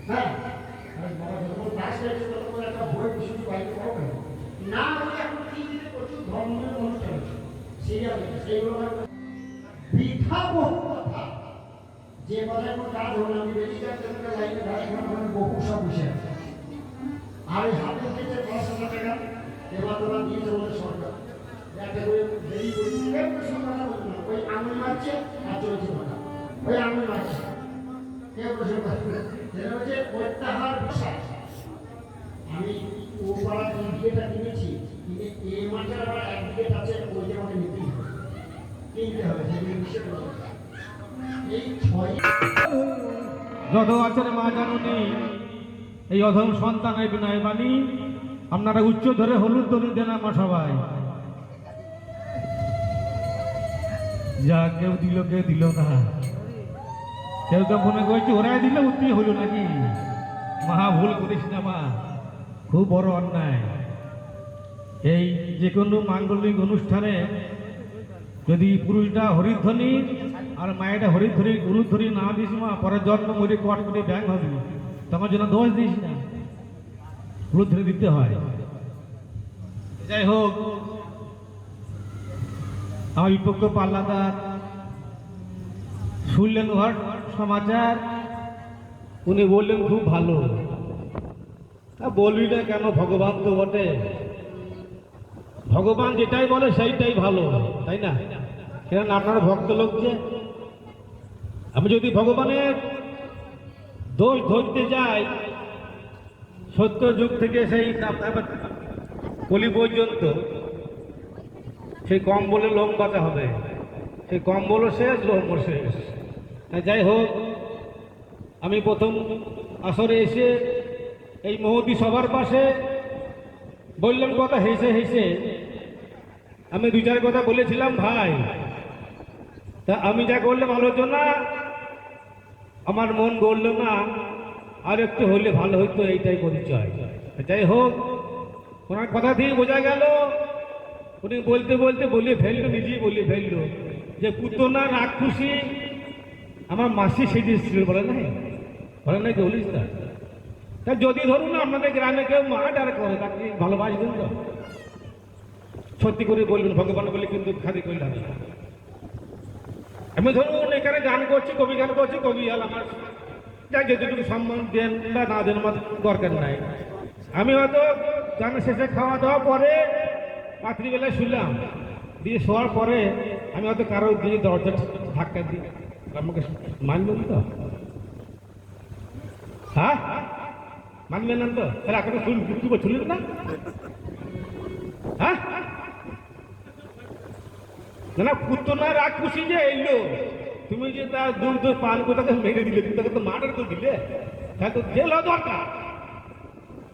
হ্যাঁ একটা বই শুধু বাইরে করো কেন না হলে এখন টিভিতে প্রচুর ধর্মীয় অনুষ্ঠান সিরিয়াল সেইগুলো বৃথা বহু কথা যে কথায় কোনো কাজ হলো আমি বেরিয়ে যাচ্ছে লাইনে দাঁড়িয়ে বহু সব বসে আছে আর এই হাতে থেকে 10,000 টাকা এবার ওরা দিয়েছে বলে সরকার একটা করে দেরি করেছি কথা বলতো না ওই আঙুল মারছে আর চলছে কথা ওই আঙুল মারছে কেউ প্রশ্ন করছে যেটা হচ্ছে প্রত্যাহার বিশ্বাস আমি ও পাড়া এই বিয়েটা কিনেছি কিনে এই মাঠের আবার এক বিঘে আছে ওইটা আমাকে নিতেই হবে কিনতে হবে সেগুলো বিষয় এই ছয় যত আছেন মা জানুনি এই অধম সন্তানের বিনয় বাণী আপনারা উচ্চ ধরে হলুদ দড়ি দেন আমার সবাই যা কেউ দিল না কেউ তো মনে করছে ওরাই দিলে উত্তি হইল নাকি মহা ভুল করিস না মা খুব বড় অন্যায় এই যে কোনো মাঙ্গলিক অনুষ্ঠানে যদি পুরুষটা হরিধ্বনি আর মায়েরা হরিধ্বনি গুরুধ্বনি না দিস মা পরে জন্ম মরে কট করে ব্যাং হবে তোমার জন্য দোষ দিস না গুরুধ্বনি দিতে হয় যাই হোক আমার বিপক্ষ পাল্লাদার শুনলেন ওর সমাচার উনি বললেন খুব ভালো বলবি না কেন ভগবান তো বটে ভগবান যেটাই বলে সেইটাই ভালো তাই না কেন আপনারা ভক্ত লোক যে আমি যদি ভগবানের দোষ ধরতে যাই সত্য যুগ থেকে সেই কলি পর্যন্ত সেই কম্বলে লোম বাঁচা হবে সেই কম্বলও শেষ লোমও শেষ যাই হোক আমি প্রথম আসরে এসে এই মহতী সবার পাশে বললাম কথা হেসে হেসে আমি দু চার কথা বলেছিলাম ভাই তা আমি যা করলাম আলোচনা আমার মন বলল না আর একটু হলে ভালো হইতো এইটাই পরিচয় যাই হোক ওনার কথা দিয়ে বোঝা গেল উনি বলতে বলতে বলে ফেললো নিজেই বলে ফেললো যে পুতনা রাক্ষসী আমার মাসি সেজেছিল বলে নাই কি বলিস না তা যদি ধরুন আপনাদের গ্রামে কেউ মার্ডার করে তাকে ভালোবাসবেন তো সত্যি করে বলবেন ভগবান বলে কিন্তু খালি করলে আমি ধরুন এখানে গান করছি কবি গান করছি কবি হল আমার যাই যেটুকু সম্মান দেন বা না দেন আমার দরকার নাই আমি হয়তো গানের শেষে খাওয়া দাওয়া পরে রাত্রিবেলায় শুনলাম দিয়ে শোয়ার পরে আমি হয়তো কারো দিয়ে দরজা ধাক্কা দিই আমাকে মানবেন তো হ্যাঁ মানবেন না তো তাহলে আপনাকে শুনলেন না হ্যাঁ না পুতনা রাক্ষসী যে এলো তুমি যে তার দুধ পান করে তাকে মেরে দিলে তুমি তাকে তো মার্ডার করে দিলে তাহলে তো জেল হওয়া দরকার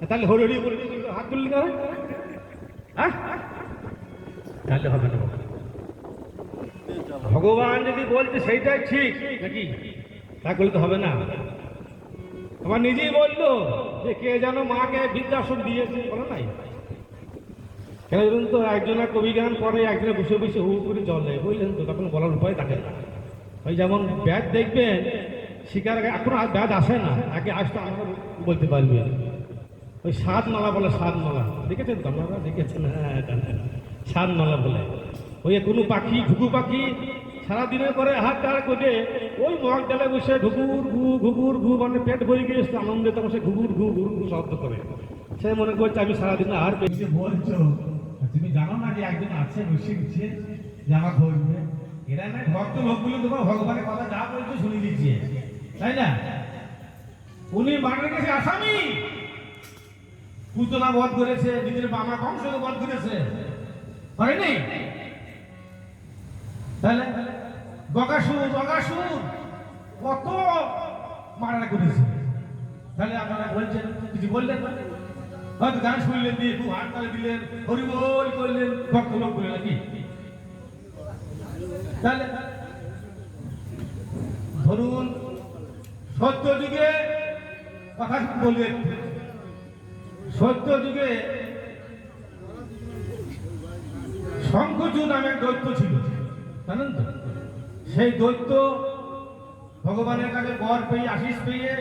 তাহলে হরি বলে হাত তুললি না হ্যাঁ তাহলে হবে না ভগবান যদি বলছে সেইটাই ঠিক নাকি তা করলে তো হবে না আমার নিজেই বললো যে কে যেন মাকে বৃদ্ধাশ্রম দিয়েছে বলো নাই কেন বলুন তো একজনের কবি গান করে একজনে বসে বসে হু করে চলে বুঝলেন তো তখন বলার উপায় থাকে না ওই যেমন ব্যাগ দেখবেন শিকার এখন আর ব্যাগ আসে না আগে আসতো আমরা বলতে পারবি ওই সাত মালা বলে সাত মালা দেখেছেন তো আপনারা দেখেছেন হ্যাঁ সাত মালা বলে ওই কোনো পাখি ঘুঘু পাখি সারাদিনের পরে হাত টাড় করে ওই মগ ডালে বসে ঘুঘুর ঘু মানে পেট ভরে গিয়েছে আনন্দে তখন সে ঘুঘুর ঘু শব্দ করে সে মনে করছে আমি সারাদিন আর পেয়েছি বলছো তুমি জানো না যে একজন আছে বসে গেছে যে আমার ধরবে এরা না ভক্ত লোকগুলো তোমার ভগবানের কথা যা বলছো শুনে দিচ্ছে তাই না উনি মানের কাছে আসামি পুতনা বধ করেছে নিজের বাবা বংশকে বধ করেছে করেনি তাহলে বকাসুর কত মারা করেছে তাহলে আপনারা বলছেন কিছু বললেন না হয়তো গান শুনলেন দিয়ে খুব হাত তালে দিলেন হরিবোল করলেন ভক্ত লোক বলে নাকি তাহলে ধরুন সত্য যুগে কথা বললেন সত্য যুগে শঙ্খচূড় নামে এক দৈত্য ছিল জানেন তো সেই দৈত্য ভগবানের কাছে বর পেয়ে আশিস পেয়ে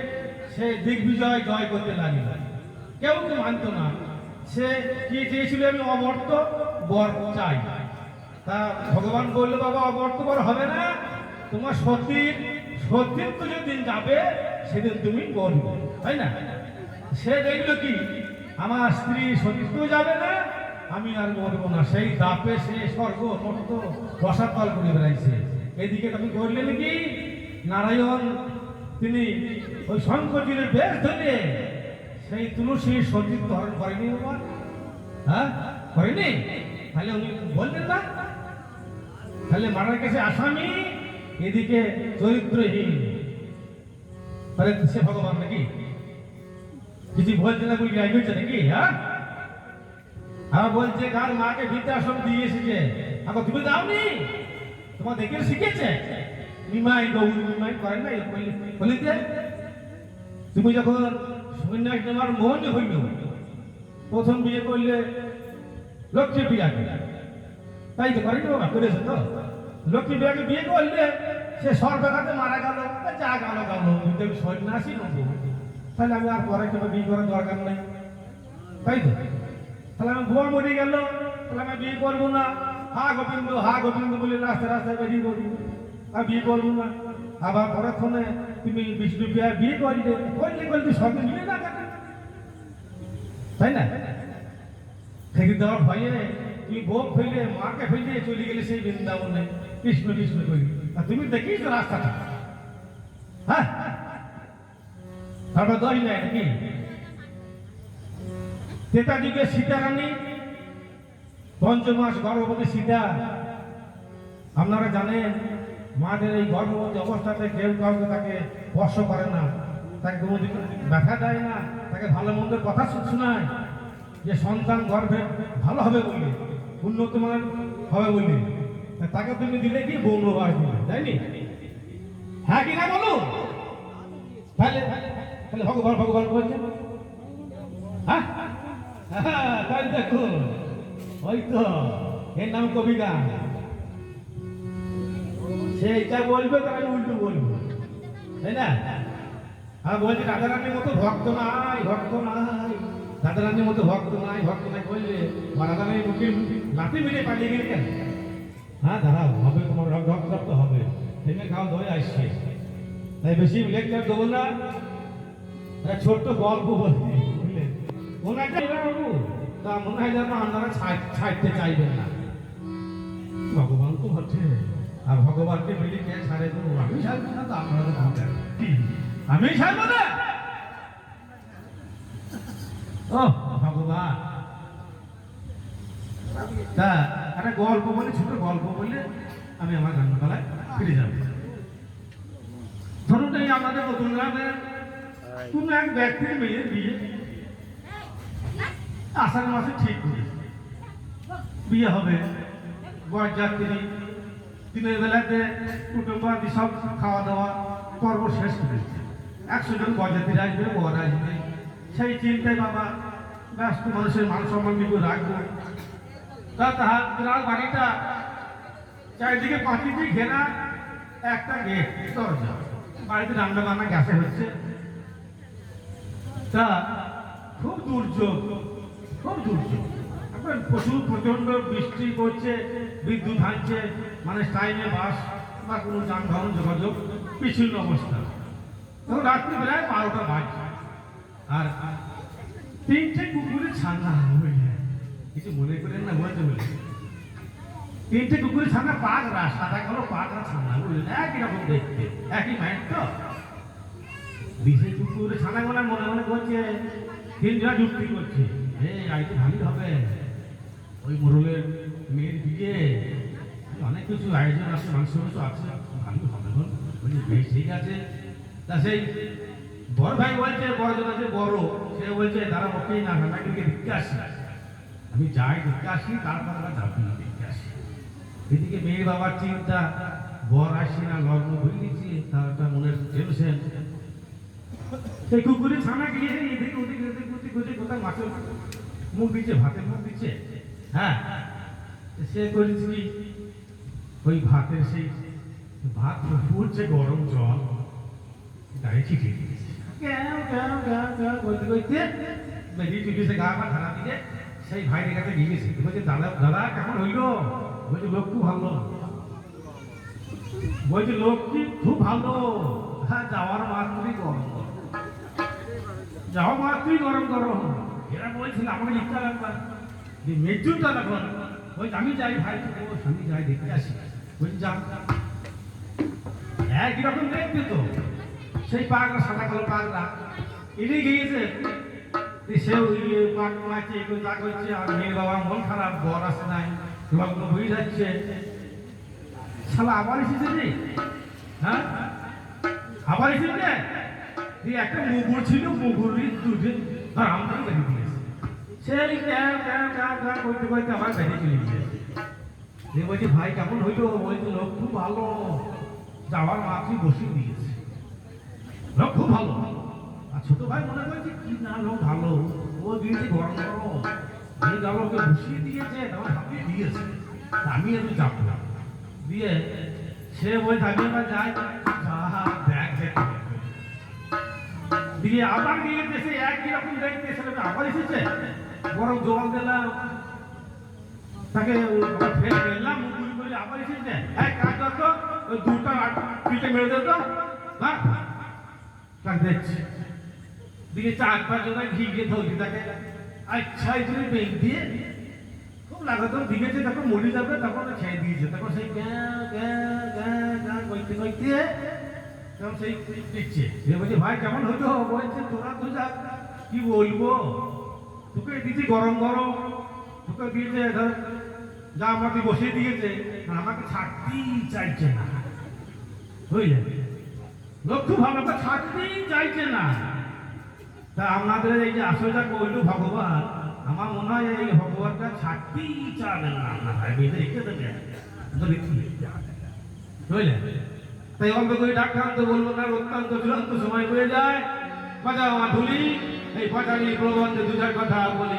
সে দিগ্বিজয় জয় করতে লাগলো। কেউ তো মানত না। সে কি চেয়েছিল, আমি অমর্ত্য বর চাই। তা ভগবান বললো, বাবা অমর্ত্য বর হবে না, তোমার সতীত্ব যেদিন যাবে সেদিন তুমি মরবে, তাই না? সে দেখলো কি, আমার স্ত্রী সতীত্ব যাবে না, আমি আর মরবো না। সেই দাপে সে স্বর্গ মর্ত রসাতল করে বেড়াইছে। এদিকে তুমি করলেন কি, নারায়ণ তিনি ওই শঙ্করজির বেশ ধরে সেই তুলসীর সতীত্ব হরণ করেনি বাবা, হ্যাঁ করেনি? তাহলে উনি বললেন না, তাহলে মারার কাছে আসামি, এদিকে চরিত্রহীন। তাহলে সে ভগবান নাকি? কিছু বলছে না, বলি রাগ হচ্ছে নাকি? হ্যাঁ, আর বলছে কার মাকে বৃদ্ধাশ্রম দিয়ে এসেছে, আবার তুমি দাওনি, তোমার দেখে শিখেছে। নিমাই গৌরী নিমাই করেন না, বলিতে তুমি যখন সন্ন্যাস নেওয়ার মন হইল, প্রথম বিয়ে করলে লক্ষ্মী প্রিয়াকে, তাই তো করেনি বাবা? করেছে তো। লক্ষ্মী প্রিয়াকে বিয়ে করলে সে সর্বঘাতে মারা গেল, যা গেল গেল, সন্ন্যাসী নেবো, তাহলে আমি আর পরে কেন বিয়ে করার দরকার নেই, তাই তো? তাহলে আমি বউ মরে গেল, তাহলে আমি বিয়ে করবো না, হা গোবিন্দ বলে রাস্তায় রাস্তায় বেরিয়ে করবো, আর বিয়ে করবো না। আবার পরক্ষণে তুমি বিষ্ণু প্রিয়া বিয়ে করলে তুই সঙ্গে মিলে না, তাই না? থেকে দেওয়ার ভয়ে তুমি বউ ফেলে মাকে ফেলে চলে গেলে সেই বৃন্দাবনে কৃষ্ণ কৃষ্ণ করি। আর তুমি দেখিস তো রাস্তাটা, হ্যাঁ, তারপর দশ নেয় নাকি? তেতা যুগে সীতা রানী, পঞ্চমাস গর্ভবতী সীতা। আপনারা জানেন, মাদের এই গর্ভবতী অবস্থাতে কেউ কাউকে তাকে স্পর্শ করে না, তাকে কোনো দেখা দেয় না, তাকে ভালো মন্দের কথা শোনায় যে সন্তান গর্ভে ভালো হবে বলে, উন্নত মানের হবে বলে। তাকে তুমি দিলে কি বৌনবাস দিলে, তাইনি? হ্যাঁ কি না বলো? তাহলে তাহলে ভগবান বলছে, হ্যাঁ তাই দেখুন, ওই তো এর নাম কবি গান। সেইটা বলবে তাহলে উল্টো বলবো, তাই না? আর বলছে রাধারানীর মতো ভক্ত নাই, রাধারানীর মতো ভক্ত নাই বললে রাধারানীর মুখে লাঠি মেরে পালিয়ে গেলে কেন? হ্যাঁ দাঁড়াও, হবে তোমার রক্ত হবে, থেমে খাওয়া ধরে আসছে। তাই বেশি লেকচার দেবো না, ছোট্ট গল্প বলছি, বুঝলেন? ওনাকে বাবু তা মনে হয় যেন আপনারা ছাড়তে চাইবেন না। ভগবান তো হচ্ছে, আর ভগবানকে মিলে কে ছাড়ে দেবো? আমি ছাড়বো না, তো আপনারা আমি ছাড়বো না। ও ভগবান, তা একটা গল্প বলে, ছোট গল্প বললে আমি আমার গানতলায় ফিরে যাব। ধরুন এই আমাদের নতুন গ্রামের কোন এক ব্যক্তির মেয়ের বিয়ে আষাঢ় মাসে ঠিক করে বিয়ে হবে। বরযাত্রী দিনের বেলাতে কুটুম্বাদি সব খাওয়া দাওয়া পর্ব শেষ করেছে। 100 জন বরযাত্রী আসবে, বর আসবে, সেই চিন্তায় বাবা ব্যস্ত মানুষের মান সম্মান নিয়ে রাখবো। তাহার বাড়িটা চারিদিকে পাঁচিল দিয়ে ঘেরা, একটা গেট দরজা, বাড়িতে রান্না বান্না গ্যাসে হচ্ছে। তা খুব দুর্যোগ, প্রচুর প্রচন্ড বৃষ্টি পড়ছে, বিদ্যুৎ হানছে, মানে টাইমে বাস বা কোনো যানবাহন যোগাযোগ বিচ্ছিন্ন অবস্থা। তখন রাত্রি বেলায় 12টা বাজছে, আর 3টে কুকুরের ছানা হইলে, কিছু মনে করেন না, বলতে বলে 3টে কুকুরের ছানা পাগড়া, সাদা কালো পাগড়া ছানা, বুঝলেন? একই রকম দেখতে, একই মাইন্ড তো। বিশেষ কুকুরের ছানা মনে মনে করছে, 3টা যুক্তি করছে, আইতে ভালোই হবে, ওই মোড়লের মেয়ের বিয়ে, অনেক কিছু আয়োজন আছে, মাংস আছে, ভালোই হবে। বলছি বেশ ঠিক আছে। তা সেই বড় ভাই বলছে, বড়জন আছে বড়, সে বলছে তারা ওকেই না নাকি দেখতে আসি, আমি যাই দেখতে আসি, তারপর আমরা যাবো না দেখতে আসি। এদিকে মেয়ের বাবার চিন্তা, বর আসি না, লগ্ন হয়ে দিচ্ছি, তার একটা মনের টেনশন। সেই কুকুরের ছানা গিয়ে এদিকে ওদিকে কোথায় মাছের মুখ দিচ্ছে, ভাতের মুখ দিচ্ছে। হ্যাঁ, সে করেছি ওই ভাতের সেই ভাত ফুটছে, গরম জল গায়ে ছিটিয়ে দিয়েছে। ক্যাও ক্যাও ক্যাও ক্যাও বলতে বলতে বেরিয়ে চুটিছে গা আমার ধারা দিকে সেই ভাইয়ের কাছে নিয়ে গেছে বলছে দাদা দাদা কেমন হইল বলছে লোক খুব ভালো বলছে লোক কি খুব ভালো হ্যাঁ যাওয়ার মাত্রই গরম যাওয়া মাত্রই গরম গরম এরা বলছিল আমাকে লিখতে লাগবে যে মৃত্যুটা দেখুন বলছে আমি যাই ভাই তো আমি যাই দেখে আসি বলছি যান একই রকম দেখবে তো সেই পাগলা সাদা কালো পাগলা এটাই গিয়েছে সেও পাক মাছে একটু যা করছে আর মেয়ের বাবার মন খারাপ বর আসে নাই লগ্ন হয়ে যাচ্ছে শালা আবার এসেছে রে হ্যাঁ আবার এসেছে দিয়ে একটা মুগুর ছিল মুগুরি দুধে আর আমাকে বেরিয়ে দিয়েছে সেই করতে করতে আবার বেরিয়ে চলে গিয়েছে দিয়ে বলছি ভাই কেমন হইলো বলছে লোক খুব ভালো যাওয়ার মাত্রই বসিয়ে দিয়েছে লোক খুব ভালো আর ছোট ভাই মনে করছে কি না লোক ভালো ও দিয়েছে গরম গরম এই গেল ওকে বসিয়ে দিয়েছে তখন ভাবিয়ে দিয়েছে আমি একটু যাবো দিয়ে সে বলছে আমি এবার যাই ব্যাগ দিয়ে আবার গিয়েছে সে একই রকম দেখতে সেটা আবার এসেছে গরম জল দিলাম তাকে ফেলে ফেললাম মুখগুলি বলে আবার এসেছে এক কাজ করতো ওই দুটা পিঠে মেরে দিত হ্যাঁ তাকে দেখছি দিকে চার পাঁচ জন ঘি গিয়ে ধরছি তাকে আচ্ছা এই জন্য বেগ দিয়ে খুব লাগাতো দিকেছে তখন মরে যাবে তখন খেয়ে দিয়েছে তখন সেই করতে করতে তখন সেই দিচ্ছে সে বলছে ভাই কেমন হইতো বলছে তোরা তো যা কি বলবো তোকে দিচ্ছি গরম গরম তোকে দিয়েছে ধর যা আমাকে বসিয়ে দিয়েছে আমাকে ছাড়তেই চাইছে না বুঝলে লোক খুব ভালো করে ছাড়তেই চাইছে না তা আপনাদের এই যে আসলটা কইল ভগবান আমার মনে হয় এই ভগবানটা ছাড়তেই চাবে না আপনার বেঁধে রেখে দেবে বুঝলেন তাই অল্প করে ডাক্তার তো বলবো না অত্যন্ত চূড়ান্ত সময় হয়ে যায় বাজাও আমার ধুলি এই পাটালি প্রবন্ধে দু চার কথা বলি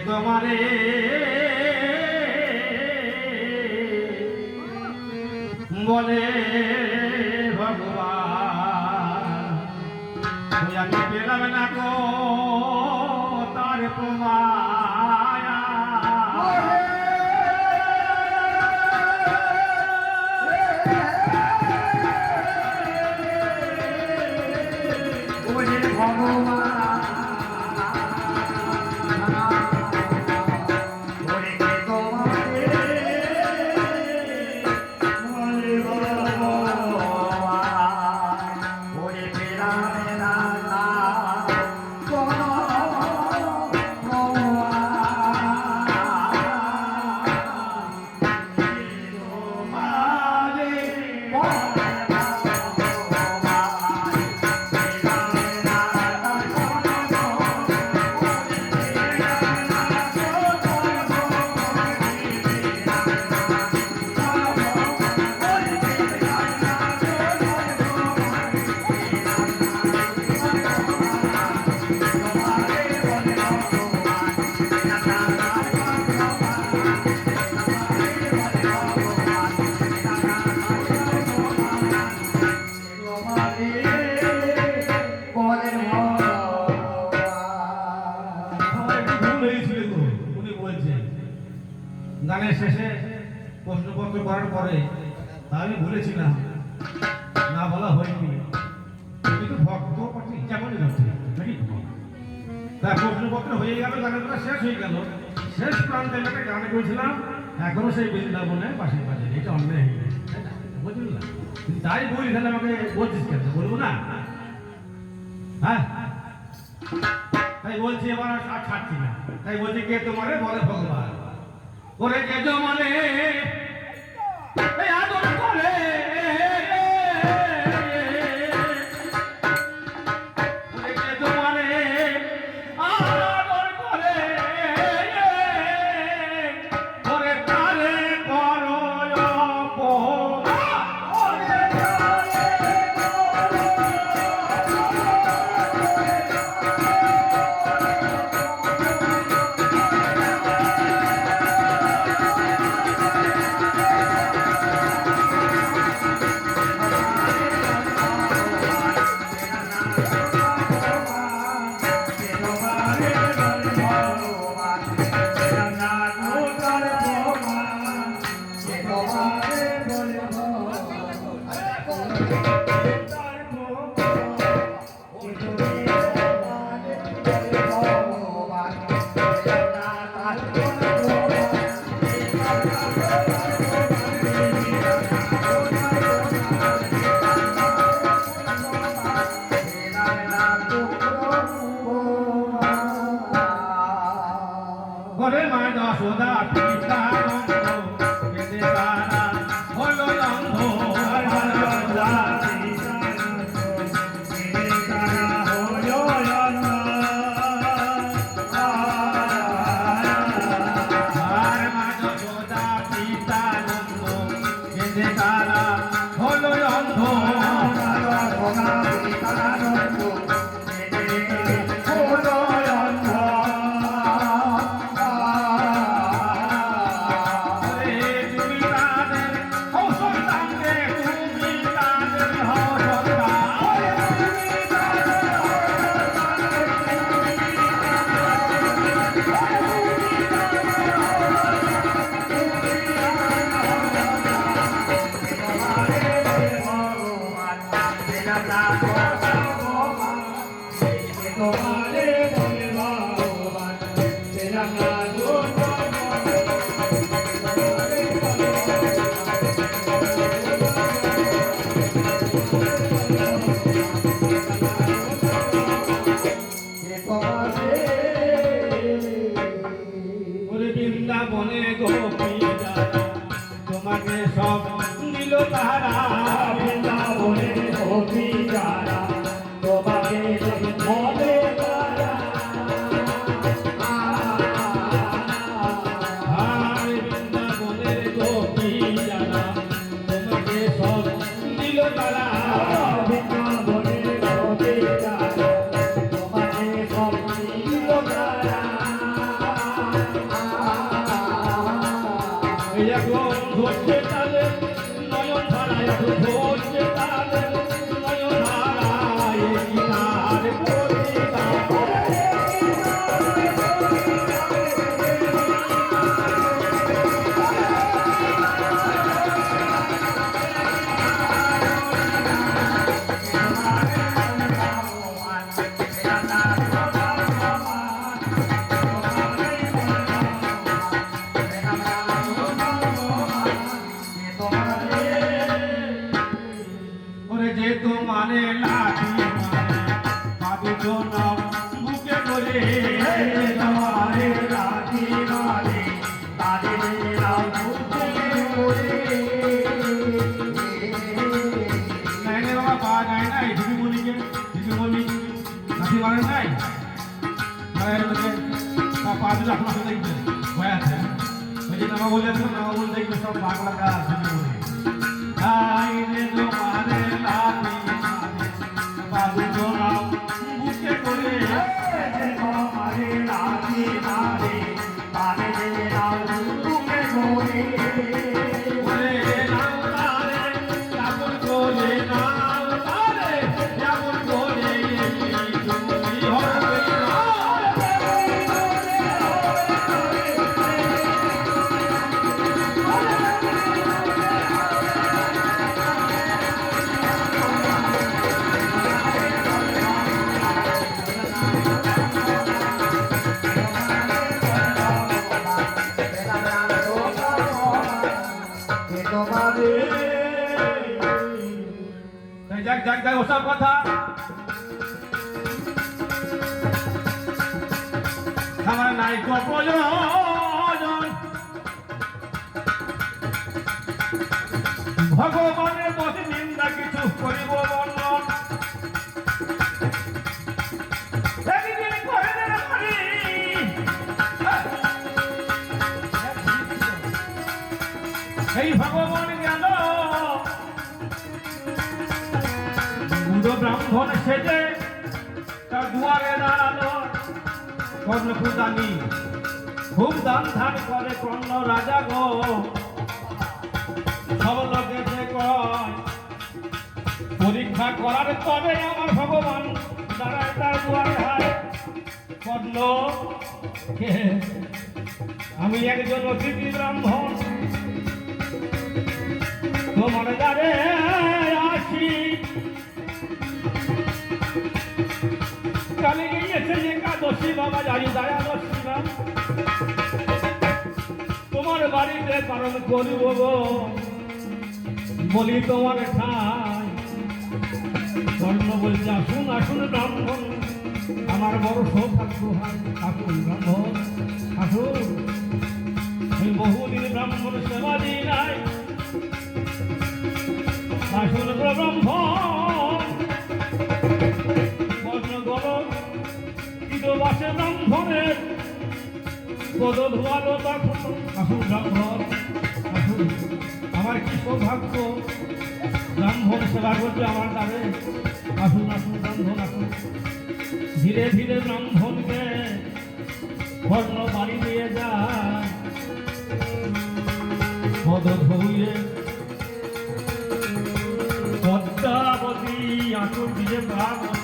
তোমারে বলে ভগবান আমি পেলাম না গো তার প্রমায়া ভগবান গানের শেষে প্রশ্নপত্র করার পরে আমি বলেছিলাম না বলা হয়নি কিন্তু ভক্ত কেমন নাকি তা প্রশ্নপত্র হয়ে গেল গানের শেষ হয়ে গেল শেষ প্রান্তে একটা গান করেছিলাম এখনো সেই বৃন্দাবনে পাশে পাশে এটা অন্যায় বুঝলি না তাই বলি তাহলে আমাকে বলছিস কেন বলবো না হ্যাঁ তাই বলছি এবার আর ছাড়ছি না। তাই বলছি কে তোমারে বলে ভগবান, ওরে কে জমানে এই আদর করে, ওরে কে জমানে আদর করে, ওরে তারে করো অপমান। ঘরে মা যশোদা পিতা নন্দ কেঁদে তারা হলো অন্ধ। আর মা যশোদা পিতা নন্দ কেঁদে তারা হলো অন্ধ। বৃন্দাবনে গোপী যারা তোমাকে সব দিল তারা, বৃন্দাবনে গোপী যারা তোমাকে বলে তারা। আর বৃন্দাবনের গোপী যারা তোমাকে সব দিল তারা, বৃন্দাবনে গোপী যারা তোমাকে সব দিল তারা। এখন ধরছে তালে নয়ন ধারায়, এখন ধরছে তালে নয়ন ধারায়, গীতার কবিতা। ওরে যে তোমারে লাঠি মারে পাবে জনম বুকে করে, তোমারে রাখি মারে তাদের নাম বুঝে করে। নাই রে বাবা পাওয়া যায় নাই। দিদিমণিকে দিদিমণি লাঠি মারে নাই, মায়ের মধ্যে পা দিলে আপনার সাথে দেখবে ভয় আছে। ওই যে নামা বলে নামা বলে দেখবে সব বাংলা গাছ দিদিমণি। আই রে তোমারে লাঠি মারে পাবে জনম বুকে করে, তোমারে রাখি মারে তাদের নাম বুঝে করে। ওরে নাও তারে কেমন করে, নাও তারে কেমন করে, তুমি হবে না। যাক যাক যাক ওসব কথা নাই তো প্রয়োজন ভগবানের পথে নিন্দা কিছু করিব বর্ণন একদিন করে দেন পারি এই ভগবান জ্ঞান বুড়ো ব্রাহ্মণ সেজে তার দুয়ারে দাঁড়ালো কর্ণ খুদানি খুব দান ধান করে কর্ণ রাজা গো সব লোকে যে কয় পরীক্ষা করার তবে আমার ভগবান দাঁড়ায় তার দুয়ারে হায় কর্ণ আমি একজন অতিথি ব্রাহ্মণ তোমার দ্বারে আসি কালে গিয়েছে একাদশী বাবা যাই দয়াদশী তোমার বাড়িতে পালন করিব বলি তোমার ঠাই কর্ণ বলছে আসুন আসুন ব্রাহ্মণ আমার বড় সৌভাগ্য আসুন ব্রাহ্মণ আসুন আমি বহুদিন ব্রাহ্মণ সেবা দিই নাই আসুন ব্রাহ্মণ বাসে ব্রাহ্মণের পদ ধোয়ালো তখন আসুন ব্রাহ্মণ আসুন আমার কি সৌভাগ্য ব্রাহ্মণ সেবা করবে আমার দ্বারে আসুন আসুন ব্রাহ্মণ আসুন ধীরে ধীরে ব্রাহ্মণকে কর্ণ বাড়ি নিয়ে যায় পদ ধুয়ে পদ্মাবতী আঁচল দিয়ে ব্রাহ্মণ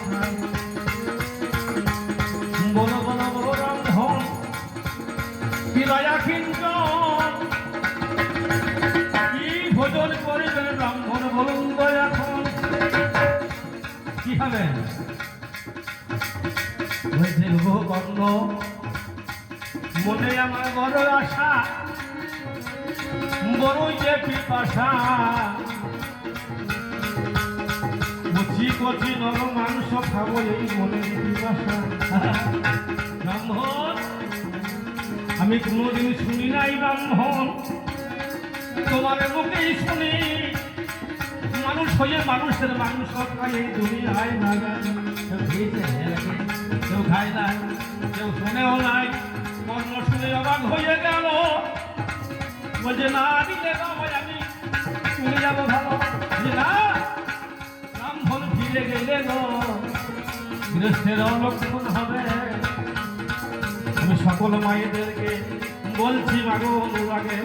বলো বলো বলো ব্রাহ্মণ কি দয়া কিঞ্চন কি ভোজন করিবেন ব্রাহ্মণ বলুন দয়াখন কি হবে কর্ণ মনে আমার বড় আশা বড় যে পিপাসা কচি কচি নর মাংস খাবো এই মনে পিপাসা ব্রাহ্মণ আমি কোনোদিন শুনি নাই ব্রাহ্মণ তোমার মুখেই শুনি মানুষ হয়ে মানুষের মাংস খায় এই দুনিয়ায় না কেউ খায় নাই কেউ শুনেও নাই কর্ণ শুনে অবাক হয়ে গেল বলছে না দিলে বাবা আমি চলে যাবো ভালো না ব্রাহ্মণ ফিরে গেলে গো গৃহস্থের অলক্ষণ হবে আমি সকল মায়েদেরকে বলছি মাগো অনুরাগে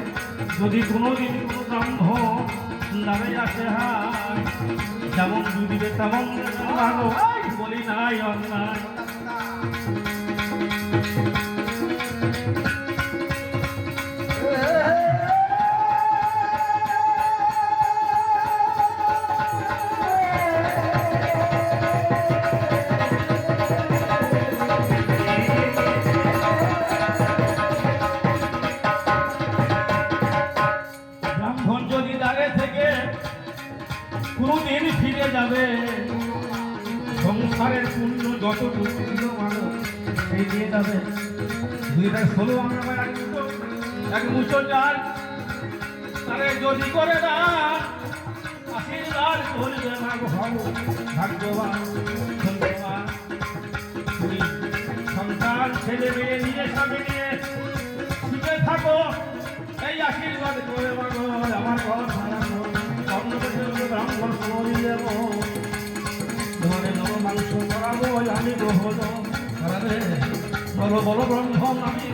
যদি কোনোদিন কোনো ব্রাহ্মণ দাঁড়াই আসে হায় যেমন দুদিবে তেমন মাগো বলি নাই অন্যায় কোনদিন ফিরে যাবে সংসারের পুণ্য যতটুকু ছিল মানুষ সেই দিয়ে যাবে 2016 আমরা এক মুচো চাল তারে যদি করে না আশীর্বাদ করবে না ভাগ্যবান ধন্যবাদ তুমি সন্তান ছেলে মেয়ে নিয়ে স্বামী নিয়ে সুখে থাকো এই আশীর্বাদ করে মাগো আমার ঘর ব্রাহ্মণ সময় দেব তোমাদের নব মাংস করাবো আমি গ্রহণ করাবে বলো বলো ব্রাহ্মণ আমি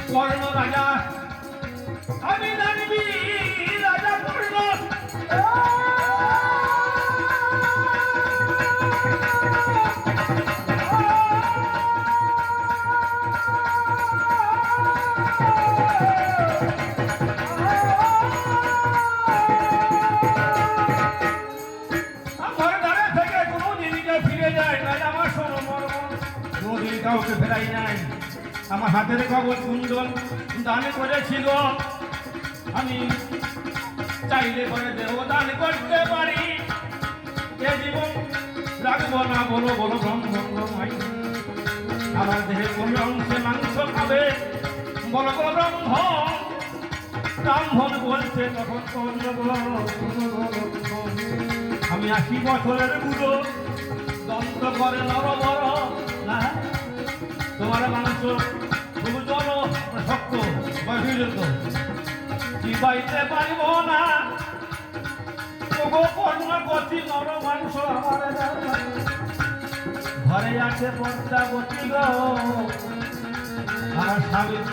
কর্ণ রাজা আমি জানবি রাজা কর্ণ কাউকে ফেরাই নাই আমার হাতের কাগজ কুন্দন দানে করেছিল আমি চাইলে করে দেহ দান করতে পারি এ জীবন রাখবো না বলো বলো ব্রহ্ম আমার দেহে কোন অংশে মাংস খাবে বলো গো ব্রাহ্মণ, ব্রাহ্মণ বলছে তখন আমি 80 বছরের বুড়ো, দন্ত করে নরবর না, তোমার মাংস খুব জল শক্ত বয়সিত, চিবাইতে পারিব না, তবু কর্ণ গতি নর মাংস আমার ঘরে আছে পদ্মাবতী গো, আমার স্বামীর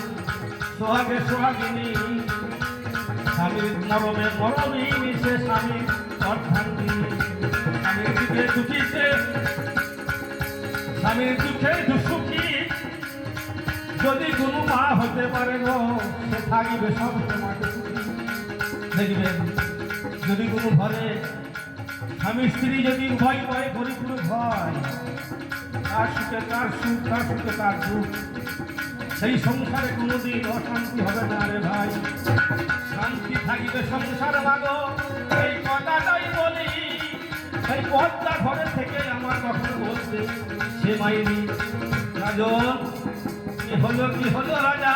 সোহাগে সোহাগিনী, স্বামীর মরমে মরমী মিশে স্বামীর অর্ধাঙ্গিনী, স্বামীর দিকে দুঃখিছে, স্বামীর দুঃখে দুঃখী, যদি কোনো মা হতে পারে গো সে থাকিবে সব তোমাকে দেখবেন। যদি কোনো ঘরে স্বামী স্ত্রী যদি উভয় ভয় পরিপূর্ণ হয়, তার সুখে তার সুখ, তার সুখে তার দুঃখ, সেই সংসারে কোনোদিন অশান্তি হবে না রে ভাই, শান্তি থাকিবে সংসার মাগো, এই কথাটাই বলি। সেই পদ্মা ঘরে থেকে আমার কখন বলছে সে মাইনি রাজন, কি হলো রাজা,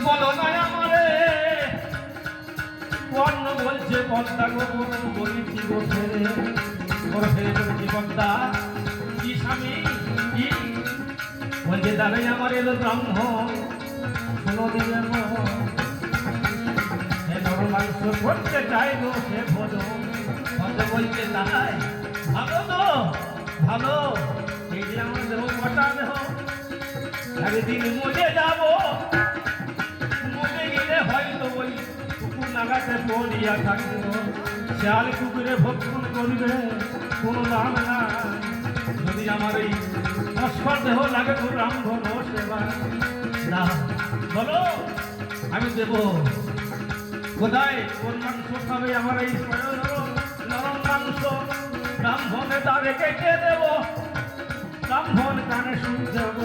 বলো না আমারে। কর্ণ বলছে পদ্মা গো বলেছি গো ফেরে, ওর ফেরে বলেছি পদ্মা কি স্বামী কি বলছে, দাঁড়াই আমার এলো ব্রাহ্মণ, শোনো দিলে সে নর মাংস করতে চাই গো সে ভোজ, পদ্মা বলছে দাঁড়াই ভালো তো ভালো, এই যে আমার দেহ কটা দেহ, একদিন মজে যাব, মজে গেলে হয়তো ওই কুকুর নাগাতে পড়িয়া থাকিব, শিয়াল কুকুরে ভক্ষণ করবে কোনো নাম না, যদি আমার এই নস্কর দেহ লাগে তো ব্রাহ্মণ সেবা না, বলো আমি দেব কোথায়, কোন মাংস খাবে আমার এই নরম মাংস, ব্রাহ্মণে তারে কেটে দেব, ব্রাহ্মণ কানে শুনতে হবো,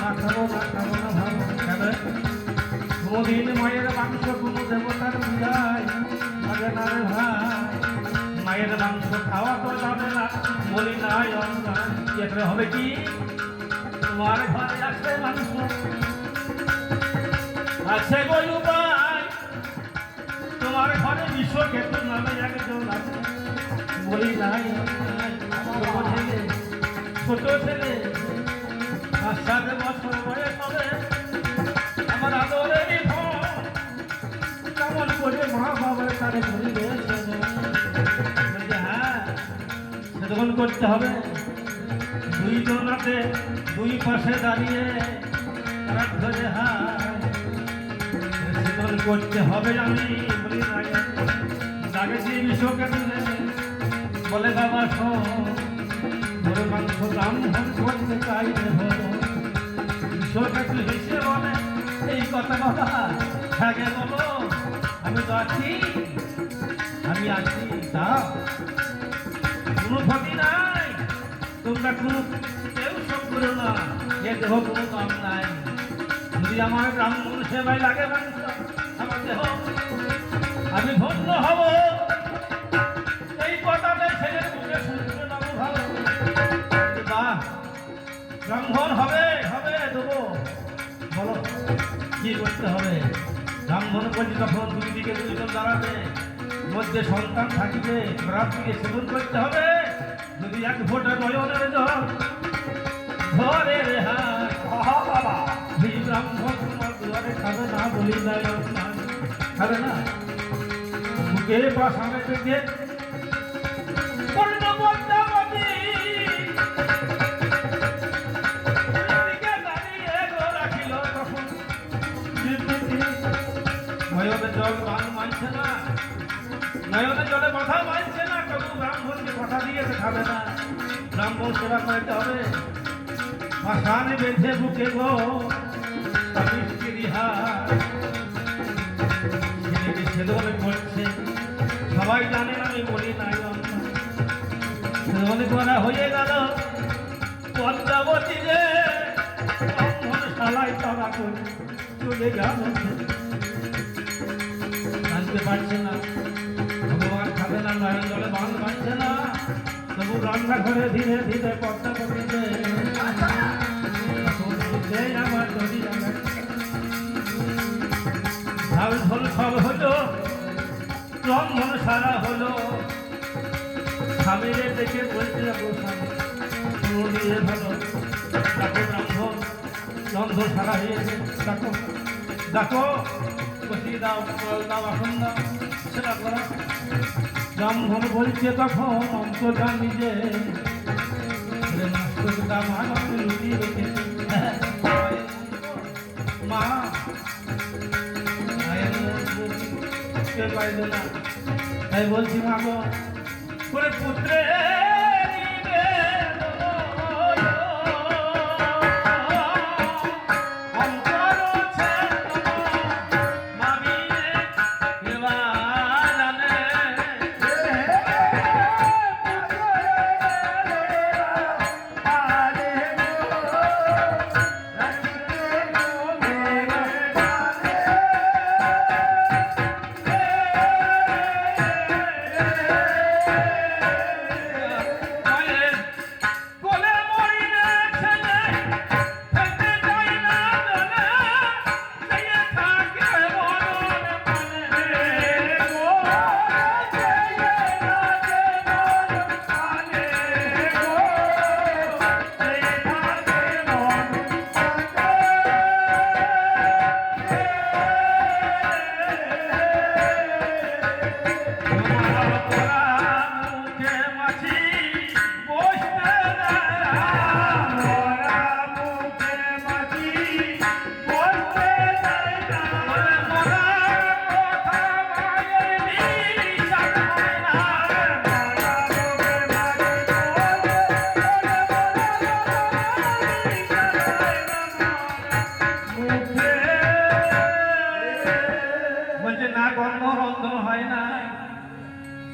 না খাবো না খাবো না ভাবো কেন, কোনদিন মায়ের মাংস কোনো দেবতার পূজায় লাগে না রে ভাই, মায়ের মাংস খাওয়া তো যাবে না, বলি নাই অন্যায়, এতে হবে কি তোমার ঘরে আসবে মাংস আছে বলু ভাই, তোমার ঘরে বিশ্ব ক্ষেত্র নামে একজন আছে, বলি নাই ছোট ছেলে 5-7 বছর বয়স হবে, আমার আদরের কেমন করে মা বাবার তারে ধরিবে, হ্যাঁ সে তখন করতে হবে, দুইজন আছে দুই পাশে দাঁড়িয়ে তারা ধরে হায়, সেতন করতে হবে আমি বলি নাই, তাকে দিয়ে বিশ্বকে দিলে বলে বাবা শোন, গরু মাংস ব্রাহ্মণ করতে চাই রে বলো, বিশ্বকে তুই হেসে বলে এই কথা কথা থাকে বলো, আমি তো আছি, আমি আছি, তা কোনো ক্ষতি নাই, তোমরা কোনো কেউ সব করো না, এ দেহ কোনো কাম নাই, যদি আমার ব্রাহ্মণ সেবায় লাগে মাংস আমার দেহ আমি ধন্য হব, এই কথাটাই ছেলের মুখে শুনতে পাবো ভালো, বাহ ব্রাহ্মণ হবে হবে দেবো, বলো কি করতে হবে, ব্রাহ্মণ বলছি তখন দুই দিকে দুইজন দাঁড়াবে, মধ্যে সন্তান থাকিবে, রাত্রিকে সেবন করতে হবে, যদি এক ফোঁটা নয়নের জল ধরে রে হায়, বাবা এই ব্রাহ্মণ তোমার দুয়ারে খাবে না, বলি নাই খাবে না, বুকে বা সামনে থেকে জল বান মানছে না, নয়নের জলে মাথা মানছে না, তবু ব্রাহ্মণকে কথা দিয়েছে খাবে না, ব্রাহ্মণ সেবা করতে হবে, ভাষানে বেঁধে বুকে গো ছেলেকে সেদনে করছে, সবাই জানেন আমি বলি নাই, সেদনে করা হয়ে গেল, পদ্মাবতী রে ব্রাহ্মণ শালাই তারা করে চলে গেল, জানতে পারছে না ভগবান খাবে না, নয়ন জলে বান মানছে না, তবু রান্নাঘরে ধীরে ধীরে পদ্মা করিতে আমার যদি রন্ধন সারা হলো স্বামীরে দেখে বলতে যাবো স্বামী শুনো দিয়ে ভালো ডাকো ব্রাহ্মণ রন্ধন সারা হয়েছে ডাকো ডাকো বসিয়ে দাও জল দাও আসন দাও সেটা করো ব্রাহ্মণ বলছে তখন অন্ত জানি যে মা লুকিয়ে রেখেছি মা মায়ের পাইল না তাই বলছি মা গো করে পুত্রে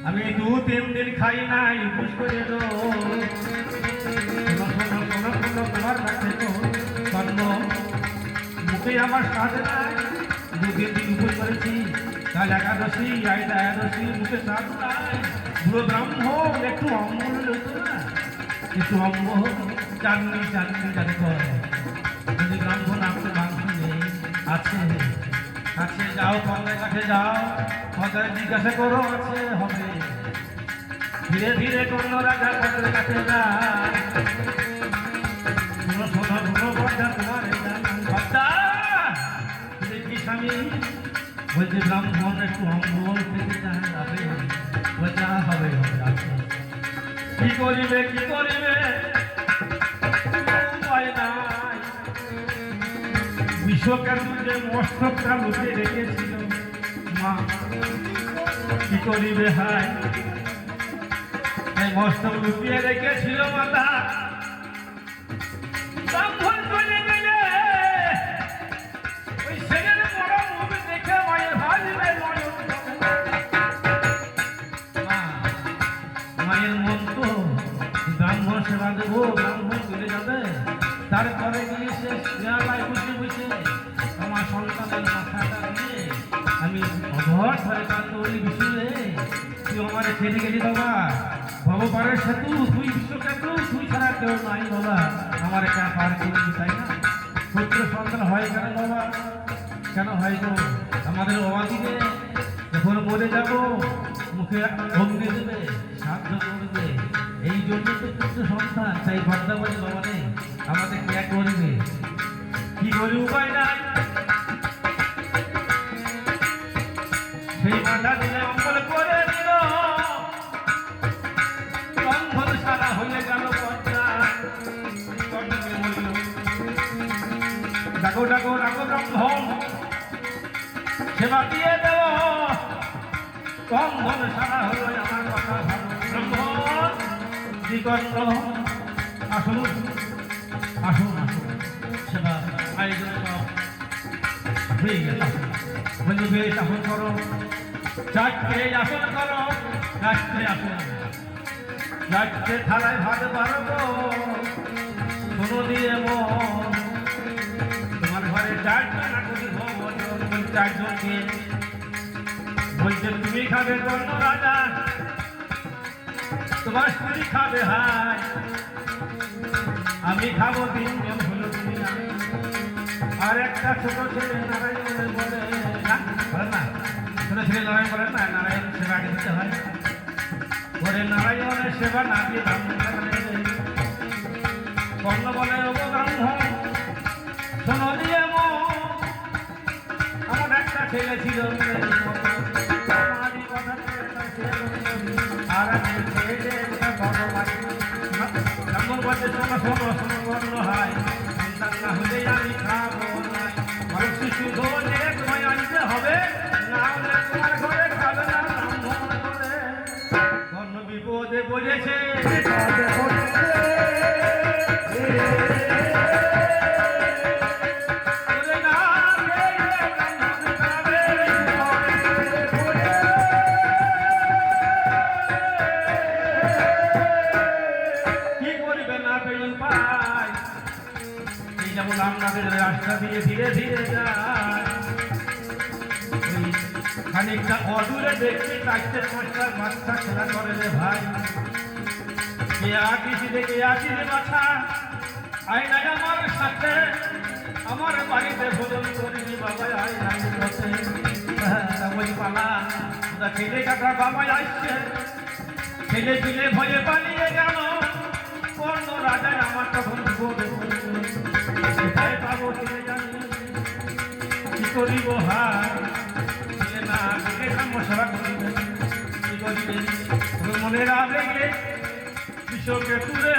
আমি 2-3 দিন খাই নাই উপোস করে তোমার কাছে তো জন্ম মুখে আমার স্বাদ নাই 2-3 দিন উপোস করেছি কাল একাদশী আইটা একাদশী মুখে স্বাদ নাই পুরো ব্রাহ্মণ একটু অম্বল হতো না একটু অম্বল চাটনি যাতে করে যদি ব্রাহ্মণ আপনার মাংস নেই আছে কাছে যাও কমলার কাছে যাও কথা জিজ্ঞাসা করো আছে হবে ধীরে ধীরে কোনো রাজা পদের কাছে যায় কোনো সোনা কোনো বর্ষা তোমার দেখি স্বামী বলছে ব্রাহ্মণ একটু অম্বল থেকে চান যাবে বলছে হবে আছে কি করিবে উপায় নাই বিশ্বকাপুর যে মস্তকটা লুকিয়ে রেখেছিল মা কি করিবে হায় এই মস্তক লুকিয়ে রেখেছিল মাতা ব্রাহ্মণ চলে গেলে ওই ছেলের বড় মুখ দেখে মায়ের ভাজবে মায়ের মন তো ব্রাহ্মণ সেবা দেবো ব্রাহ্মণ চলে যাবে তারপরে গিয়ে সে শেয়ালায় বসে আমার সন্তানের মাথাটা নিয়ে আমি অঘর ধরে কাঁদতে বলি বিশুলে তুই আমার ছেড়ে গেলি বাবা ভগবানের সেতু তুই বিশ্বক্ষেত্র তুই ছাড়া কেউ নাই বাবা আমার একটা পার করবি তাই না পুত্র সন্তান হয় কেন বাবা কেন হয় গো আমাদের অবাদিকে যখন মরে যাব মুখে অগ্নি দেবে সাধ্য করবে এই জন্য তো পুত্র সন্তান তাই বর্দাবাদী বাবা নেই আমাদের কে করবে কি করে উপায় নাই সেই মাথা দিলে অম্বল করে দিল রন্ধন সারা হয়ে গেল ডাকো ব্রাহ্মণ সেবা দিয়ে দেব রন্ধন সারা হলো আমার কথা ভালো ব্রাহ্মণ দিগন্ত আসুন সেবা আয়োজন হয়ে গেল বন্ধু বেশ আসন করো চারটে আসন করো চারটে থালায় ভাত পারবো শোনো দিয়ে মন তোমার ঘরে চারটে না করি চারজনকে বলছে তুমি খাবে কর্ণ রাজা তোমার স্ত্রী খাবে হাই আমি খাবো 3 জন হলো তুমি আর একটা ছোট ছেলে নারায়ণের বলে না ছোট শ্রী নারায়ণ বলেন না, নারায়ণ সেবা আগে দিতে হয়। ওরে নারায়ণের সেবা না দিয়ে ব্রাহ্মণ কর্ণ বলে ওগো ব্রাহ্মণ শোনো দিয়ে আমার একটা ছেলে ছিল আমারই কথা আর আমি ছেলে ব্রাহ্মণ বলতে শোনো শোনো শোনো বর্ণ হয় সন্তান না হলে আমি খাবো না মানুষ শিশু ধরে তোমায় আনতে হবে না হলে তোমার ঘরে খাবে না ব্রাহ্মণ করে কর্ণ বিপদে পড়েছে আপনাদের রাস্তা দিয়ে ধীরে ধীরে যায় খানিকটা অদূরে দেখতে চারটে পাঁচটা বাচ্চা খেলা করে রে ভাই কে আঁকিছি দেখে আঁকি রে বাছা আই নাই আমার সাথে আমার বাড়িতে ভোজন করিনি বাবা আই নাই ওই পালা ছেলে কাটা বাবা আসছে ছেলে পিলে ভয়ে পালিয়ে গেল কর্ণ রাজায় আমার তখন কোথায় পাবো ছেলে জানি কি করিব হার ছেলে না আগে সেবা করিবে কি করিবে মনের আবেগে বিশ্বকে তুলে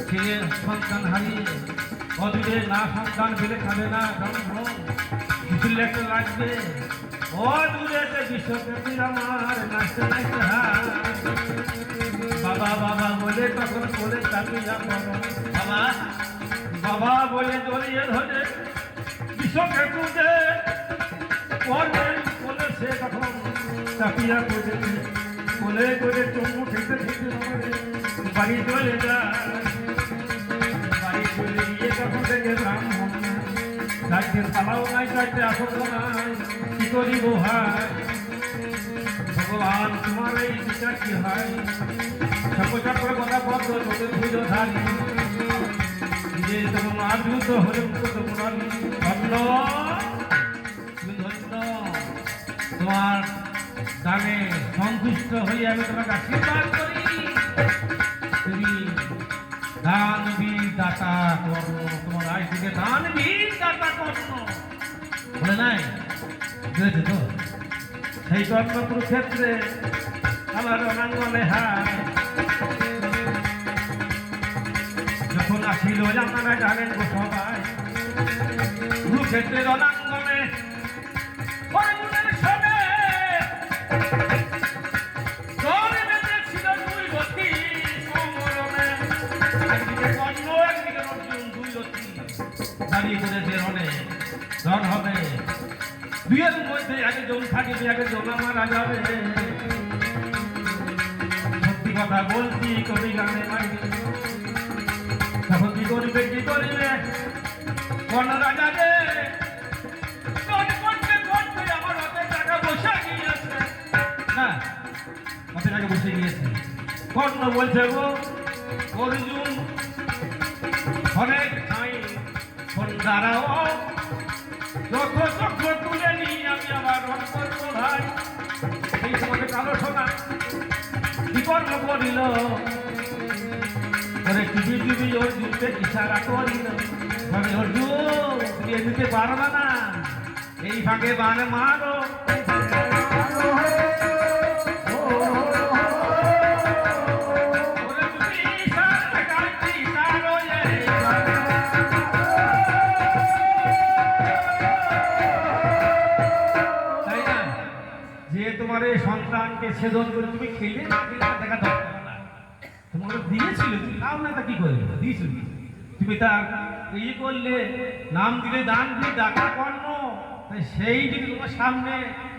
ছেলে সন্তান হারিয়ে অদূরে না সন্তান পেলে খাবে না কিছু লেখতে লাগবে অদূরে বিশ্বব্যাপী আমার নাচতে নাচতে বাবা বাবা বলে তখন বলে চাপিয়ে বাবা বাবা বলে জড়িয়ে ধরে বিশ্বব্যাপীতে বলে সে তখন চাপিয়া করে বলে করে চমু খেতে খেতে বাড়ি চলে যায় বাড়ি চলে গিয়ে তখন থেকে ব্রাহ্মণ চারটে পালাও নাই চারটে আসল নাই কি করিব ভাই ভগবান তোমার এই বিচার কি হয় সকচক্র কথা পদ্ম তোদের পুজো ধারি যে তখন আদ্ভুত হলে মুক্ত পুরানি ধন্য ধন্য তোমার দানে সন্তুষ্ট হয়ে আমি তোমাকে আশীর্বাদ করি তুমি দানবীর দাতা কর্ণ তোমার আয় থেকে দানবীর দাতা কর্ণ বলে নাই বুঝেছে তো সেই কর্ণ কুরুক্ষেত্রে আমার রণাঙ্গনে হায় যখন আসিল আপনারা জানেন গো সবাই কুরুক্ষেত্রে রণাঙ্গনে অর্জুনের সঙ্গে দাঁড়িয়ে করেছে রণে রণ হবে দুয়ের মধ্যে একজন থাকিবে একজন মারা যাবে সত্যি কথা বলছি কবি গানে মাইবে তখন কি করিবে কর্ণ রাজা যে আমার অনেক টাকা বসে গিয়েছে না অনেক টাকা বসে গিয়েছে কর্ণ বলছে গো অর্জুন অনেক দাঁড়াও চক্র চক্র তুলে নিয়ে আমি আবার রণ করবো ভাই এই সময় কালো সোনা কি কর্ম করিল টিভি অর্জুনকে ইশারা করিল অর্জুন তুমি এমনিতে পারবা না এই ভাগে বান মারো তোমার এই সন্তানকে ছেদন করে তুমি খেলে না খেলে দেখা দরকার না তোমাকে দিয়েছিল, তুমি নাম না তা কি করলে? দিয়েছিল তুমি তার করলে, নাম দিলে দান দিলে ডাকা কর্ণ, তাই সেই যদি তোমার সামনে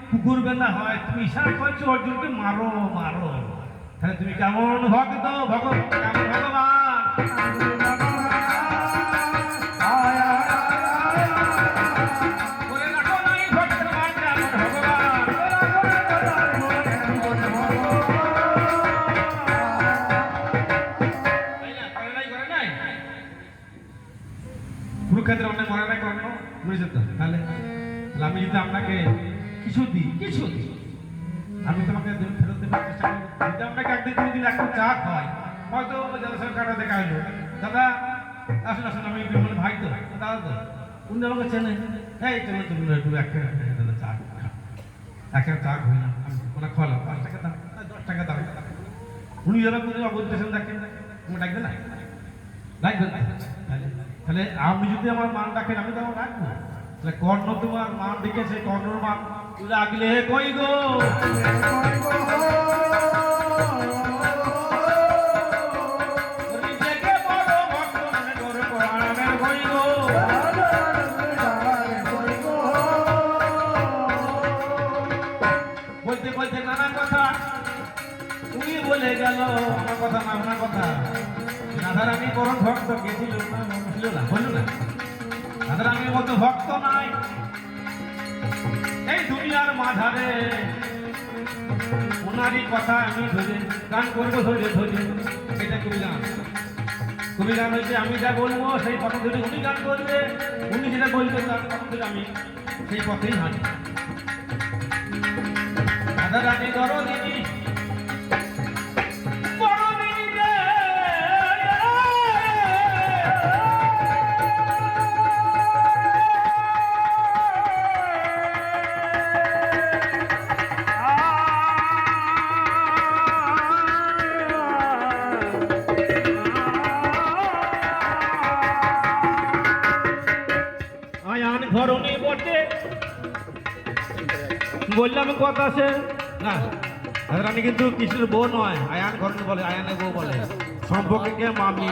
কুকুর বেলা হয়, তুমি ইশারা করছো অর্জুনকে মারো মারো, তাহলে তুমি কেমন ভক্ত, কেমন ভগবান? করে রাখো নাই ভক্তের মান, কেমন ভগবান? কুরুক্ষেত্রে অনেক মনে নাই কর্ণ, বুঝেছো তো? তাহলে আমি যদি আপনাকে কিছু দিই, আমি তোমাকে ফেরত দেবার চেষ্টা করবো। যদি আপনাকে একদিন কোনোদিন একটু চা খাই, হয়তো দাদার সঙ্গে কাটা দেখা হলো, দাদা আসুন আসুন, আমি বিমলের ভাই তো, দাদা তো উনি আমাকে চেনে, এই চলো তুমি একটু একটা দাদা চা খা, একটা চা খাই না, ওনা খাওয়ালাম, 5 টাকা দাম, 10 টাকা দাম, উনি যেন কোনো অবস্থা দেখেন, তুমি ডাকবে না, ডাকবেন না? তাহলে আপনি যদি আমার মান রাখেন, আমি তো আমার রাখবো। তাহলে কর্ণ তোমার মান ডেকেছে, কর্ণর মান রাখলে কই গো? নিজেকে বড় ভক্ত মনে করে পড়াবেন কই গো? বলতে বলতে নানা কথা তুমি বলে গেল, আমার কথা না, আপনার কথা। রাধারানী পরম ভক্ত কে ছিল না, ছিল না, বললো না? রাধারানীর মতো ভক্ত নাই এই দুনিয়ার মাঝারে। ওনারই কথা আমি ধরে গান করবো, ধরে ধরে, এটা কবিগান। কবিগান হচ্ছে আমি যা বলবো সেই পথ ধরে উনি গান করবে, উনি যেটা বলবে তার পথ ধরে আমি সেই পথেই হাঁটি। রাধারানী ধরো দিদি, ধরণী বটে বললাম কথা আছে না। রানী কিন্তু কৃষ্ণের বউ নয়, আয়ান ঘরণী বলে, আয়ানের বউ বলে, সম্পর্কে মামি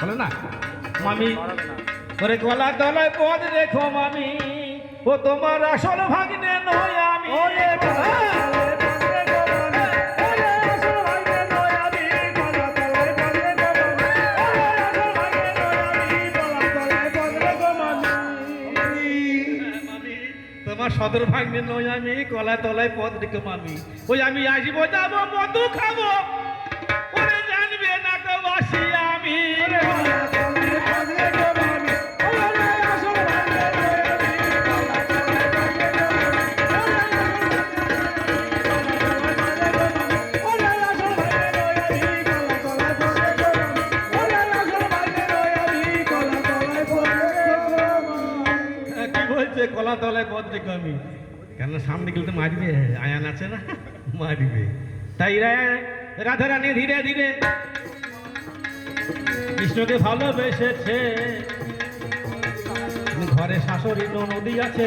বলে না। মামি করে গলা তলায় পদ রেখো মামি, ও তোমার আসল ভাগ্নে নয় আমি। তোমার সদর ভাগ্নে নয় আমি, কলা তলায় পদ রেখো মামি। ওই আমি আসবো যাবো মধু খাবো, ওরে জানবে না তো বাসি আমি। কলা তলায় পদ রেখো আমি, কেন সামনে গেলে তো মারবে, আয়ান আছে না, মারবে। তাই রাধারানী ধীরে ধীরে কৃষ্ণকে ভালোবেসেছে। ঘরে শাশুড়ি নদী আছে,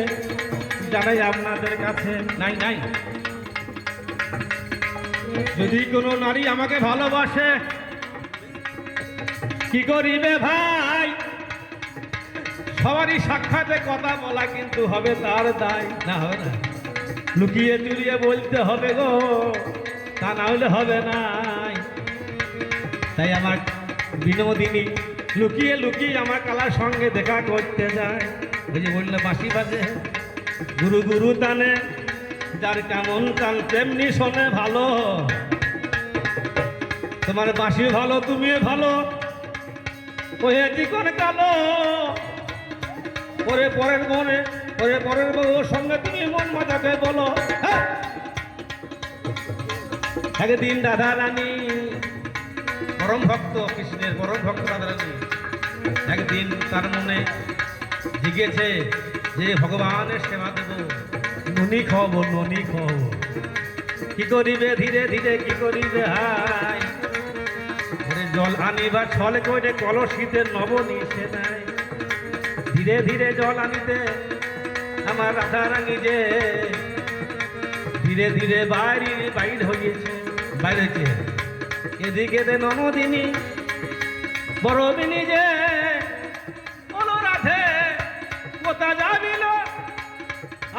জানাই আপনাদের কাছে নাই নাই। যদি কোনো নারী আমাকে ভালোবাসে, কি করিবে ভাই? সবারই সাক্ষাতে কথা বলা কিন্তু হবে তার দায়, না হবে না, লুকিয়ে চুরিয়ে বলতে হবে গো, তা না হলে হবে না। তাই আমার বিনোদিনী লুকিয়ে লুকিয়ে আমার কালার সঙ্গে দেখা করতে যায়। ওই যে বললে বাঁশি বাজে গুরু গুরু টানে, যার কেমন টান তেমনি শোনে ভালো। তোমার বাঁশি ভালো, তুমিও ভালো, ওই চিকন কালো, পরে পরের মনে, পরে পরের বউর সঙ্গে তুমি মন মাতাকে বলো। একদিন রাধারানী পরম ভক্ত, কৃষ্ণের পরম ভক্ত রাধারানী, একদিন তার মনে জিগেছে যে ভগবানের সেবা দেব, ননি খাওয়াবো, ননি খাওয়াবো। কি করিবে ধীরে ধীরে, কি করিবে হাই? জল আনিবার ছলে করে কলসিতে নবনী সে নেয়। ধীরে ধীরে জল আনিতে আমার রাধারানী যে ধীরে ধীরে বাইরে হয়েছে, বাইরেছে। এদিকে দে ননদিনী বড়দিনী যে অনুরাধে কোথা যাবি না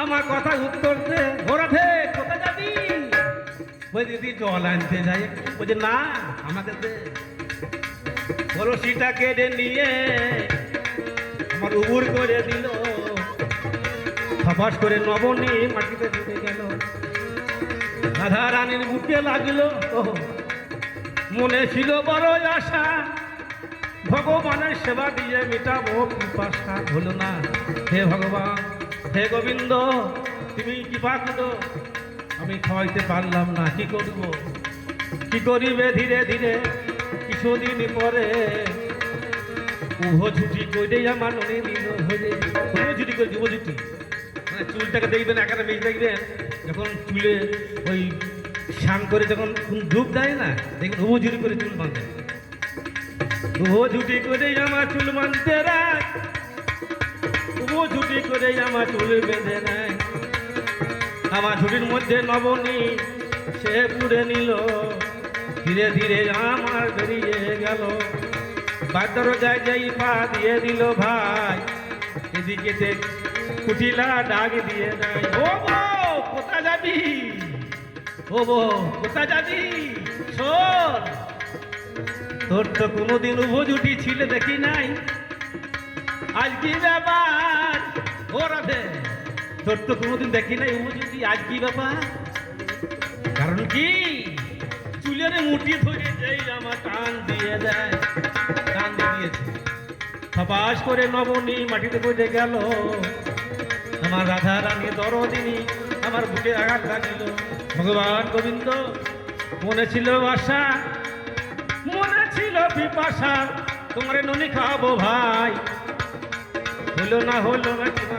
আমার কথা উত্তর দে ওরাধে কোথা যাবি ওই দিদি জল আনতে যাই বলছে না আমাকে দে বরশিটা কেটে নিয়ে আমার উবুর করে দিল খপাস করে নবনী মাটিতে ঢুকে গেল রাধা রানীর বুকে লাগলো মনে ছিল বড় আশা ভগবানের সেবা দিয়ে মেটাবো পিপাসা হলো না হে ভগবান হে গোবিন্দ তুমি কৃপা করো আমি খাওয়াইতে পারলাম না কি করব কি করিবে ধীরে ধীরে কিছুদিন পরে উভ ছুটি করে আমার মনে দিল হয়ে উভ ছুটি করে যুব ছুটি মানে চুলটাকে দেখবেন একাটা মেয়ে দেখবেন যখন চুলে ওই স্নান করে যখন ধূপ দেয় না দেখবেন উভ ঝুটি করে চুল বাঁধে উভ ঝুটি করে আমার চুল বাঁধতে রাখ উভ ঝুটি করে আমার চুল বেঁধে নেয় আমার ঝুটির মধ্যে নবনী সে পুড়ে নিল ধীরে ধীরে আমার বেরিয়ে গেল বাদর যায় যাই পা দিয়ে দিল ভাই এদিকে কুটিলা ডাক দিয়ে দেয় ও বো কোথা যাবি ও বো কোথা যাবি শোন তোর তো কোনোদিন উভ জুটি ছিল দেখি নাই আজ কি ব্যাপার ও রাধে তোর তো কোনোদিন দেখি নাই উভ জুটি আজ কি ব্যাপার কারণ কি চুলের মুঠি ধরে যেই আমার টান দিয়ে দেয় টান দিয়েছে খপাস করে নবনী মাটিতে পড়ে গেল আমার রাধা রানী দরদিনী আমার বুকে আঘাত লাগিল ভগবান গোবিন্দ মনে ছিল আশা মনে ছিল পিপাসা তোমার ননি খাবো ভাই হলো না কৃপা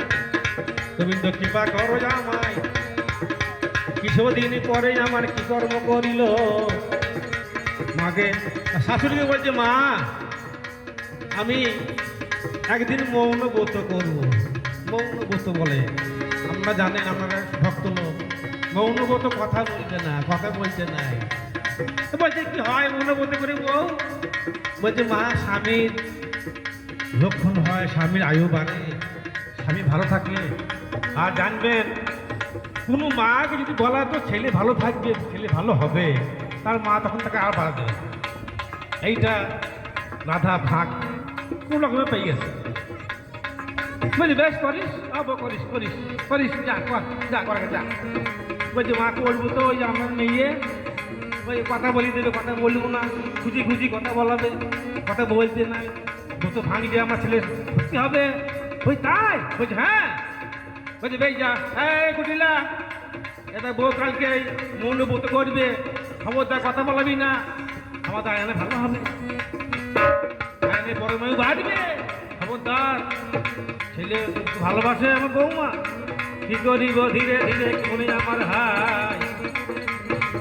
গোবিন্দ কৃপা করো আমায় কিছুদিন পরে আমার কি কর্ম করিল মাকে শাশুড়িকে বলছে মা আমি একদিন মৌন ব্রত করবো মৌন ব্রত বলে আপনারা জানেন আপনারা ভক্ত লোক মৌন ব্রত কথা বলছে না কথা বলছে না বলছে কি হয় মৌন ব্রত করে বউ বলছে মা স্বামীর লক্ষণ হয় স্বামীর আয়ু বাড়ে স্বামী ভালো থাকে আর জানবেন কোনো মাকে যদি বলা তো ছেলে ভালো থাকবে ছেলে ভালো হবে তার মা তখন তাকে আর বাড়াবে এইটা রাধা ভাগ কোন রকমে পেয়ে গেছে বলছি বেশ করিস করিস করিস করিস যা কর যা করে যা বলছি মাকে বলবো তো ওই আমার মেয়ে ওই কথা বলি দেবে কথা বলবো না খুঁজি খুঁজি কথা বলাবে কথা বলতে নাই তো ভাঙি দিয়ে আমার ছেলে ভর্তি হবে ওই তাই বলছি হ্যাঁ বলছি বেশ যা এই কুটিলা এটা বউ কালকে মৌন ব্রত করবে খবরদার কথা বলাবি না আমাদের আয়নে ভালো হবে আয়নে বড় মেয়ে বাড়বে খবরদার ছেলে ভালোবাসে আমার বৌমা কি করিব ধীরে ধীরে মনে আমার হাই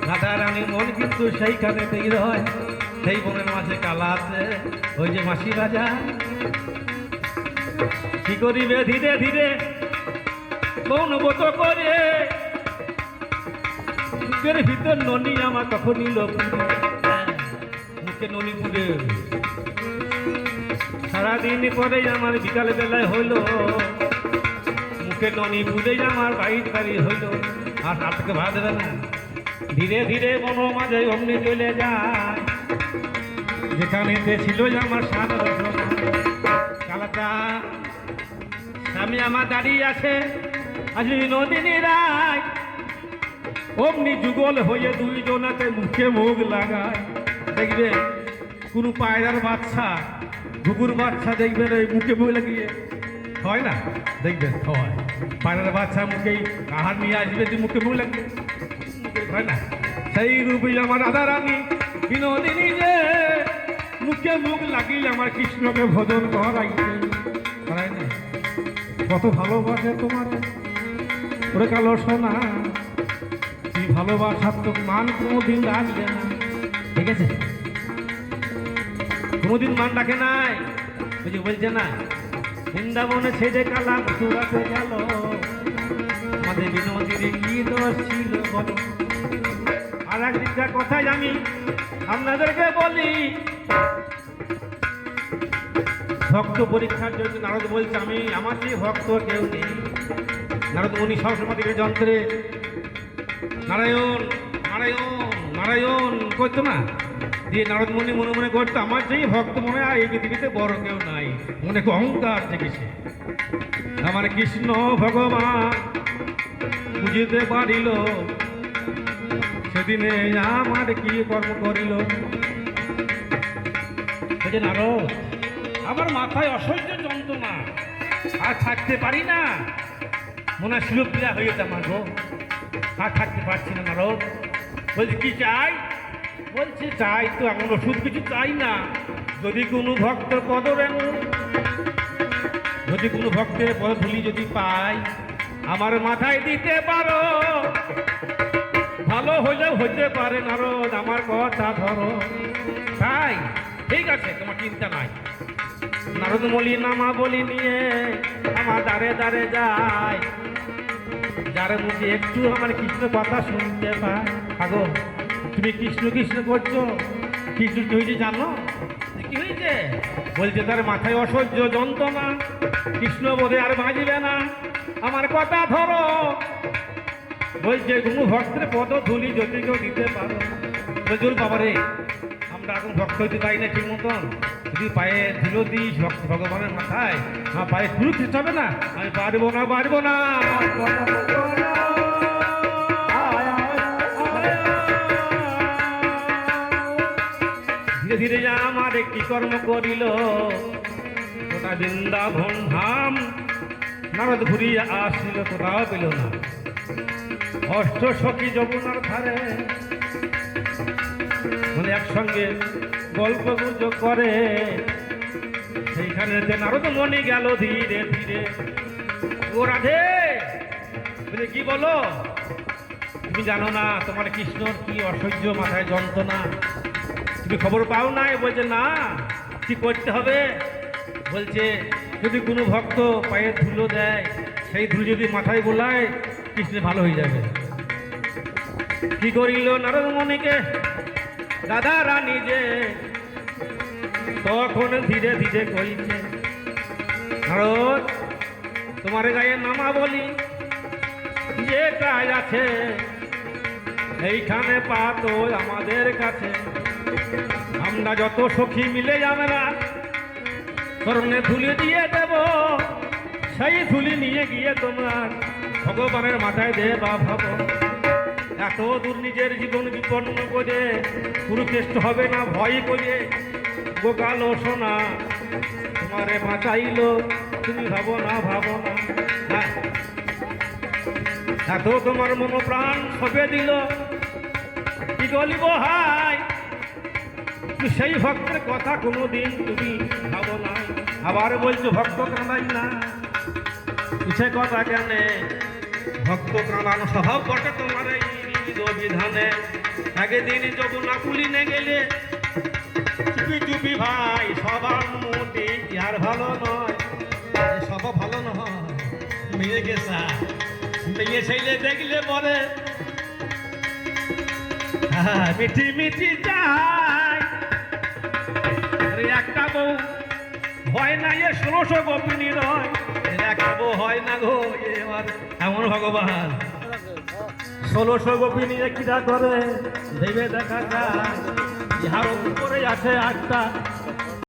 রাধা রানীর মন কিন্তু সেইখানে তৈর হয় সেই বনের মাঝে কালা আছে ওই যে মাসি রাজা কি করিবে ধীরে ধীরে মৌন ব্রত করে মুখের ভিতর ননি আমার তখন নিল মুখে ননি পুড়ে সারাদিন পরে আমার বিকাল বেলায় হইল মুখে ননি পুড়ে আমার বাইর বাড়ি হইল আর হাতকে ভাত দেবে না ধীরে ধীরে মন মাঝে অমনি চলে যায় যেখানে ছিল আমার সাত কালাটা স্বামী আমার দাঁড়িয়ে আছে আজ নদিনী রায় অমনি যুগল হয়ে দুইজনাতে মুখে মুখ লাগায় দেখবে কোনো পায়রার বাচ্চা ঘুঘুর বাচ্চা দেখবেন ওই মুখে মুখ লাগিয়ে হয় না দেখবেন হয় পায়রার বাচ্চা মুখেই আহার নিয়ে আসবে যে মুখে মুখ লাগিয়ে হয় না সেই রূপে আমার রাধা রানী বিনোদিনী যে মুখে মুখ লাগিয়ে আমার কৃষ্ণকে ভজন করাইছে করাই না কত ভালোবাসে তোমার ওরে কালো সোনা তুই ভালোবাসার তো মান কোনোদিন রাখবে না ঠিক আছে কোনোদিন মান রাখে নাই বুঝি বলছে না বৃন্দাবনে ছেড়ে কালা মথুরাতে গেল আমাদের বিনোদিনী কি দোষ ছিল বলো আর একদিনটা কথাই আমি আপনাদেরকে বলি। ভক্ত পরীক্ষার জন্য নারদ বলছে আমি আমার যে ভক্ত কেউ নেই। নারদ মুনি সবসময় দিকে যন্ত্রে নারায়ণ নারায়ণ নারায়ণ করতো না, দিয়ে নারদ মুনি মনে মনে করতো আমার যেই ভক্ত মনে হয় এই পৃথিবীতে বড় কেউ নাই। মনে অহংকার জেগেছে। আমার কৃষ্ণ ভগবান বুঝিতে পারিল সেদিনে আমার কি কর্ম করিল। নারদ আমার মাথায় অসহ্য যন্ত্রণা, আর থাকতে পারি না, মনে হয় শিরোপীড়া হয়ে যেত আমার গো, আর থাকতে পারছি না। নারদ বলছি কি চাই? বলছে চাই তো এমন ওষুধ কিছু চাই না, যদি কোনো ভক্তের পদরেণু, যদি কোনো ভক্তের পদধূলি যদি পাই আমার মাথায় দিতে পারো, ভালো হলেও হইতে পারে। নারদ আমার কথা ধরো। তাই ঠিক আছে, তোমার চিন্তা নাই। নারদ মলি নামা বলি নিয়ে আমার দ্বারে দ্বারে যায়, যার মুখে একটু আমার কৃষ্ণ কথা শুনতে পায়। আগো তুমি কৃষ্ণ কৃষ্ণ করছো, কৃষ্ণ কি হয়েছে জানো? কি হয়েছে? বলছে তার মাথায় অসহ্য যন্ত্রণা, কৃষ্ণ বোধে আর বাঁচবে না, আমার কথা ধরো। বলছে কোনো ভক্তের পদ ধুলি যদি কেউ দিতে পারো। বলছে বাবা রে, আমরা এখন ভক্ত হইতে পারি না ঠিক মতন, যদি পায়ে ধুলো দিস ভক্ত ভগবানের মাথায়, আমার পায়ে ধুলো দিতে হবে না, আমি পারবো না পারবো না। ধীরে ধীরে আমার একটি কর্ম করিল, ওটা বৃন্দাবন ধাম নারদ ঘুরিয়া আসিল, কোথাও পেল না। অষ্ট সখী যমুনার ধারে মানে একসঙ্গে গল্প গুজব করে, সেইখানে নারদ মনি গেল ধীরে ধীরে। ও রাধে, বলে কি বলো? তুমি জানো না তোমার কৃষ্ণর কি অসহ্য মাথায় যন্ত্রণা, তুমি খবর পাও নাই? বলছে না, কি করতে হবে? বলছে যদি কোনো ভক্ত পায়ে ধুলো দেয়, সেই ধুলো যদি মাথায় বোলায় কৃষ্ণ ভালো হয়ে যাবে। কি করিল নারদ মুনিকে দাদা রানী যে তখন ধীরে ধীরে কইছে, নারদ তোমার গায়ে নামা বলি যে কাজ আছে এইখানে পাতো আমাদের কাছে, আমরা যত সখী মিলে যাবে না চরণে ধুলি দিয়ে দেব, সেই ধুলি নিয়ে গিয়ে তোমার ভগবানের মাথায় দে বা ভাবো। এত দূর নিজের জীবন বিপন্ন করে কুরুক্ষেষ্ট হবে না ভয় করে, গোকাল সোনা তোমারে বাঁচাইলো, তুমি ভাবো না ভাবো না। এত তোমার মন প্রাণ সবে দিল, কি বলিব হাই, সেই ভক্তের কথা কোনোদিন তুমি ভাবো না। আবার বলছো ভক্ত কাঁদাই না, সে কথা কেন? ভক্ত কাঁদানো স্বভাব বটে তোমার এই বিধানে। একদিন যমুনা কুলিনে গেলে চুপি চুপি ভাই, সবার মোটি আর ভালো নয়, সব ভালো নয়। মেয়ে গেছা মেয়ে ছেলে দেখলে বলে মিঠি মিঠি চাই, একটা বউ হয় না, 1600 গোপিনী নয়, একটা বউ হয় না গো। এবার এমন ভগবান 1600 গোপিনী কিরা করে দেবে দেখা যায়, ইহার উপরে আছে 8টা